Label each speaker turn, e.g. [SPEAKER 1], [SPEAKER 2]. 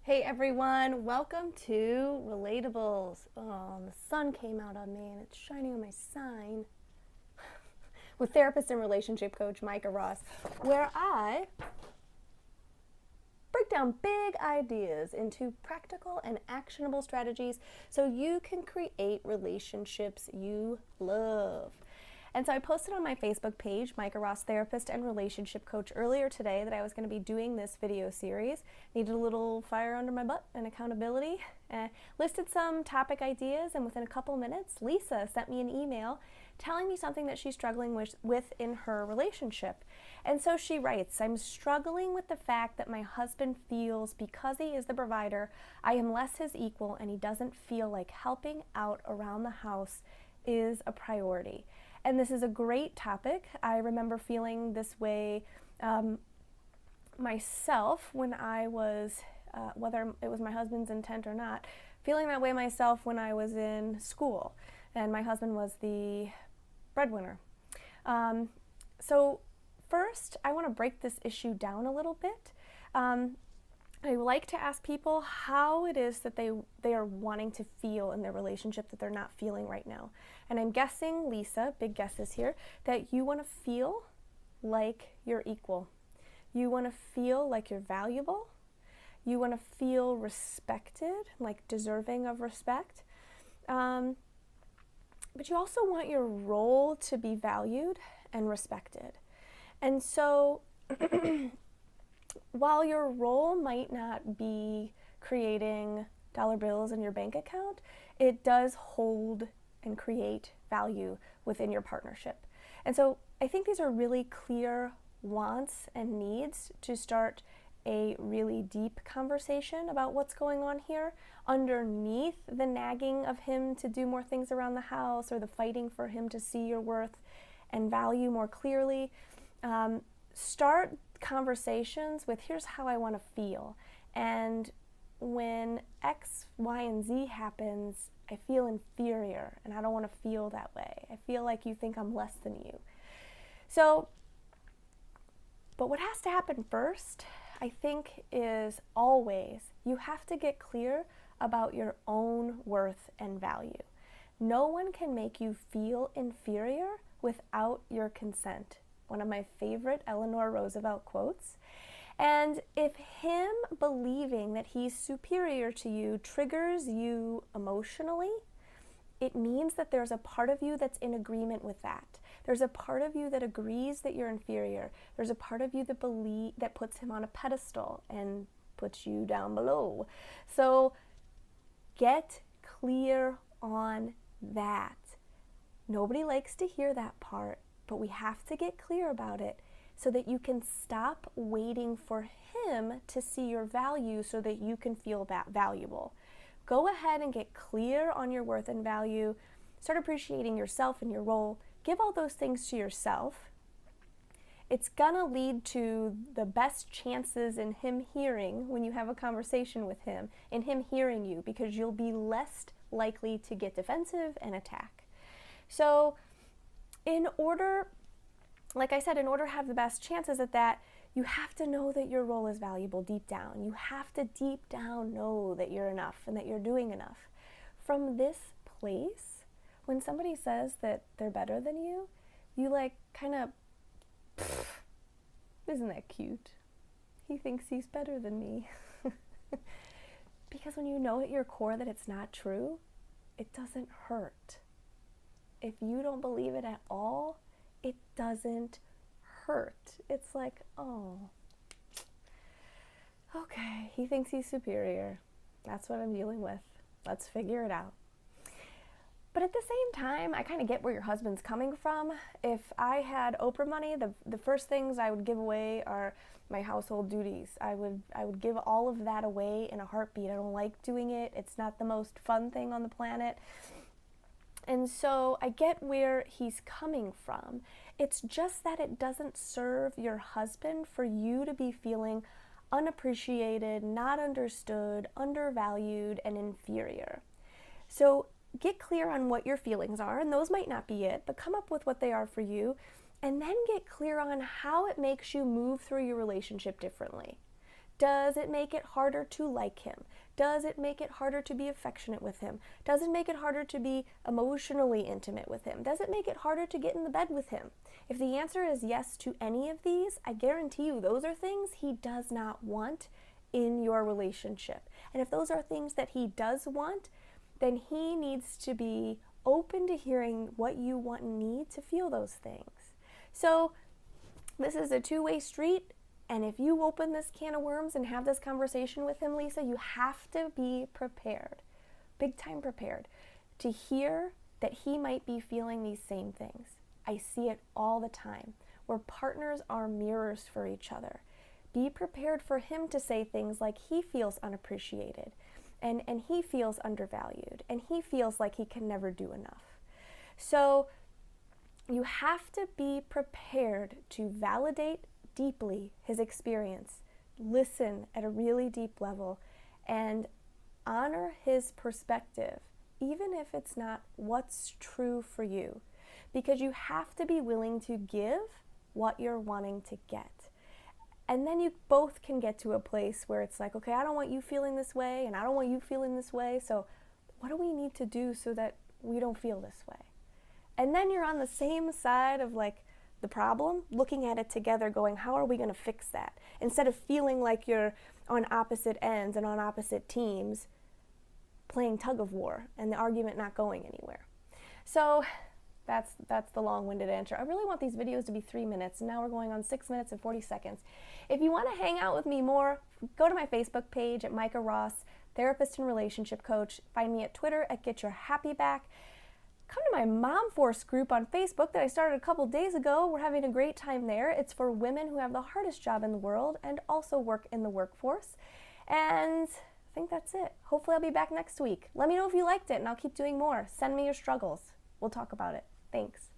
[SPEAKER 1] Hey everyone, welcome to Relatables. Oh, the sun came out on me and it's shining on my sign. With therapist and relationship coach Mika, where I break down big ideas into practical and actionable strategies so you can create relationships you love. And so I posted on my Facebook page, Mika Ross, therapist and relationship coach, earlier today that I was going to be doing this video series. Needed a little fire under my butt and accountability. Listed some topic ideas, and within a couple minutes, Lisa sent me an email telling me something that she's struggling with in her relationship. And so she writes, I'm struggling with the fact that my husband feels because he is the provider, I am less his equal, and he doesn't feel like helping out around the house is a priority. And this is a great topic. I remember feeling this way myself when I was, whether it was my husband's intent or not, feeling that way myself when I was in school. And my husband was the breadwinner. So first, I want to break this issue down a little bit. I like to ask people how it is that they are wanting to feel in their relationship that they're not feeling right now. And I'm guessing, Lisa, big guesses here, that you want to feel like you're equal. You want to feel like you're valuable. You want to feel respected, like deserving of respect. But you also want your role to be valued and respected. And so while your role might not be creating dollar bills in your bank account, it does hold and create value within your partnership. And so I think these are really clear wants and needs to start a really deep conversation about what's going on here underneath the nagging of him to do more things around the house or the fighting for him to see your worth and value more clearly. Start conversations with, here's how I want to feel, and when X, Y, and Z happens, I feel inferior and I don't want to feel that way. I feel like you think I'm less than you. So, but what has to happen first, I think, is always you have to get clear about your own worth and value. No one can make you feel inferior without your consent. One of my favorite Eleanor Roosevelt quotes. And if him believing that he's superior to you triggers you emotionally, it means that there's a part of you that's in agreement with that. There's a part of you that agrees that you're inferior. There's a part of you that puts him on a pedestal and puts you down below. So get clear on that. Nobody likes to hear that part, but we have to get clear about it so that you can stop waiting for him to see your value so that you can feel valuable. Go ahead and get clear on your worth and value. Start appreciating yourself and your role. Give all those things to yourself. It's gonna lead to the best chances in him hearing when you have a conversation with him, in him hearing you, because you'll be less likely to get defensive and attack. So in order to have the best chances at that, you have to know that your role is valuable deep down. You have to deep down know that you're enough and that you're doing enough. From this place, when somebody says that they're better than you, you kind of, isn't that cute? He thinks he's better than me. Because when you know at your core that it's not true, it doesn't hurt. If you don't believe it at all, it doesn't hurt. It's like, oh, okay, he thinks he's superior. That's what I'm dealing with. Let's figure it out. But at the same time, I kind of get where your husband's coming from. If I had Oprah money, the first things I would give away are my household duties. I would give all of that away in a heartbeat. I don't like doing it. It's not the most fun thing on the planet. And so I get where he's coming from. It's just that it doesn't serve your husband for you to be feeling unappreciated, not understood, undervalued, and inferior. So get clear on what your feelings are, and those might not be it, but come up with what they are for you, and then get clear on how it makes you move through your relationship differently. Does it make it harder to like him? Does it make it harder to be affectionate with him? Does it make it harder to be emotionally intimate with him? Does it make it harder to get in the bed with him? If the answer is yes to any of these, I guarantee you those are things he does not want in your relationship. And if those are things that he does want, then he needs to be open to hearing what you want and need to feel those things. So this is a two-way street. And if you open this can of worms and have this conversation with him, Lisa, you have to be prepared, big time prepared, to hear that he might be feeling these same things. I see it all the time, where partners are mirrors for each other. Be prepared for him to say things like he feels unappreciated, and he feels undervalued, and he feels like he can never do enough. So you have to be prepared to validate deeply his experience, listen at a really deep level, and honor his perspective, even if it's not what's true for you, because you have to be willing to give what you're wanting to get. And then you both can get to a place where it's like, okay, I don't want you feeling this way, and I don't want you feeling this way, so what do we need to do so that we don't feel this way? And then you're on the same side of like the problem, looking at it together, going, how are we going to fix that? Instead of feeling like you're on opposite ends and on opposite teams playing tug of war and the argument not going anywhere. So that's the long-winded answer. I really want these videos to be 3 minutes, and now we're going on 6 minutes and 40 seconds. If you want to hang out with me more, go to my Facebook page at Mika Ross, therapist and relationship coach. Find me at Twitter at Get Your Happy Back. Come to my Mom Force group on Facebook that I started a couple days ago. We're having a great time there. It's for women who have the hardest job in the world and also work in the workforce. And I think that's it. Hopefully I'll be back next week. Let me know if you liked it, and I'll keep doing more. Send me your struggles. We'll talk about it. Thanks.